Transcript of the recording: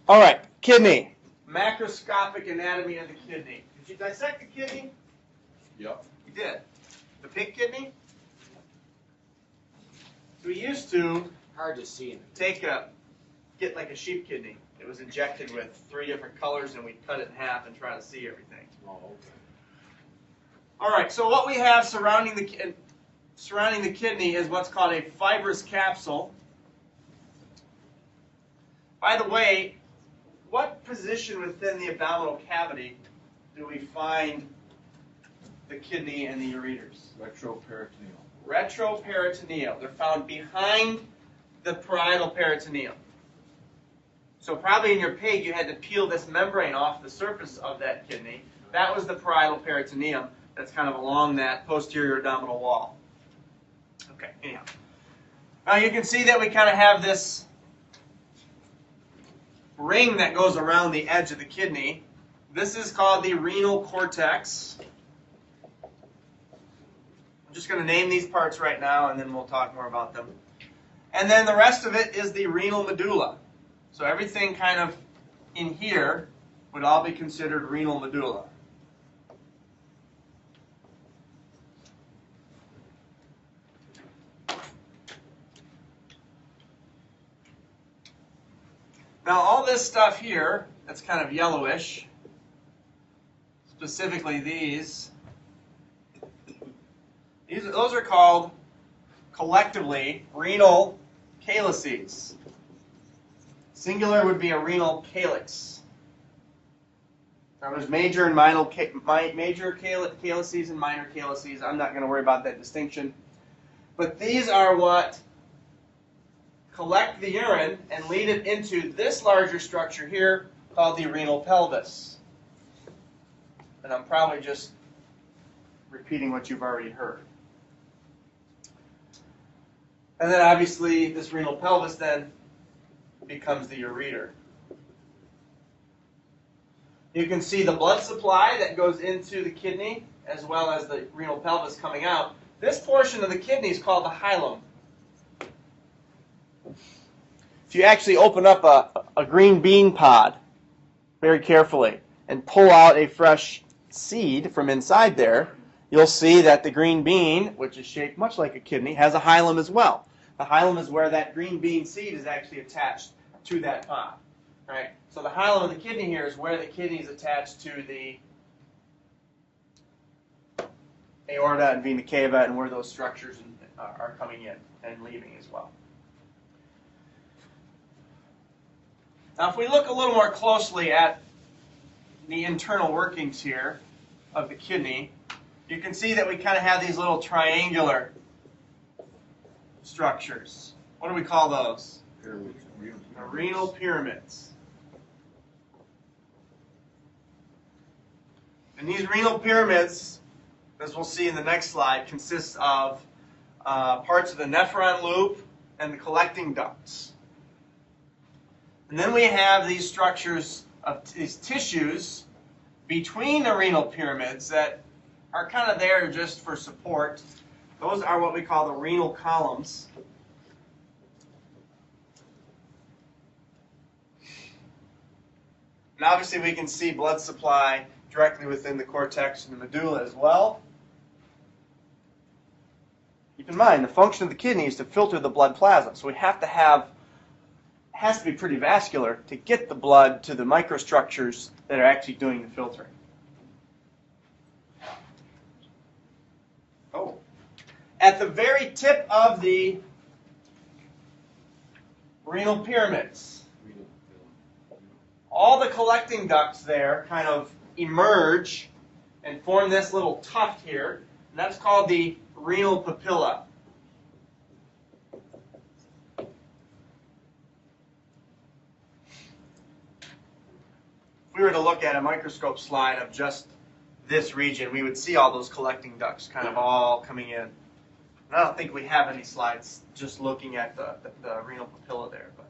All right, kidney. Macroscopic anatomy of the kidney. Did you dissect the kidney? Yep. You did. The pig kidney? So we used to Hard to see. get like a sheep kidney. It was injected with 3 different colors, and we'd cut it in half and try to see everything. Oh, okay. All right, so what we have surrounding the kidney is what's called a fibrous capsule. By the way, what position within the abdominal cavity do we find the kidney and the ureters? Retroperitoneal. Retroperitoneal. They're found behind the parietal peritoneum. So probably in your pig you had to peel this membrane off the surface of that kidney. That was the parietal peritoneum that's kind of along that posterior abdominal wall. Okay, anyhow. Now you can see that we kind of have this ring that goes around the edge of the kidney. This is called the renal cortex. I'm just going to name these parts right now, and then we'll talk more about them. And then the rest of it is the renal medulla. So everything kind of in here would all be considered renal medulla. Now all this stuff here that's kind of yellowish, specifically those are called collectively renal calyces. Singular would be a renal calyx. Now there's major and major calyces and minor calyces. I'm not going to worry about that distinction. But these are what collect the urine and lead it into this larger structure here called the renal pelvis. And I'm probably just repeating what you've already heard. And then obviously this renal pelvis then becomes the ureter. You can see the blood supply that goes into the kidney as well as the renal pelvis coming out. This portion of the kidney is called the hilum. If you actually open up a green bean pod very carefully and pull out a fresh seed from inside there, you'll see that the green bean, which is shaped much like a kidney, has a hilum as well. The hilum is where that green bean seed is actually attached to that pod. Right? So the hilum of the kidney here is where the kidney is attached to the aorta and vena cava and where those structures are coming in and leaving as well. Now if we look a little more closely at the internal workings here of the kidney, you can see that we kind of have these little triangular structures. What do we call those? Pyramids. Renal pyramids. And these renal pyramids, as we'll see in the next slide, consist of parts of the nephron loop and the collecting ducts. And then we have these structures of these tissues between the renal pyramids that are kind of there just for support. Those are what we call the renal columns. And obviously we can see blood supply directly within the cortex and the medulla as well. Keep in mind, the function of the kidney is to filter the blood plasma. So we have to have, it has to be pretty vascular to get the blood to the microstructures that are actually doing the filtering. Oh. At the very tip of the renal pyramids, all the collecting ducts there kind of emerge and form this little tuft here, and that's called the renal papilla. If we were to look at a microscope slide of just this region, we would see all those collecting ducts kind of all coming in. And I don't think we have any slides just looking at the renal papilla there. But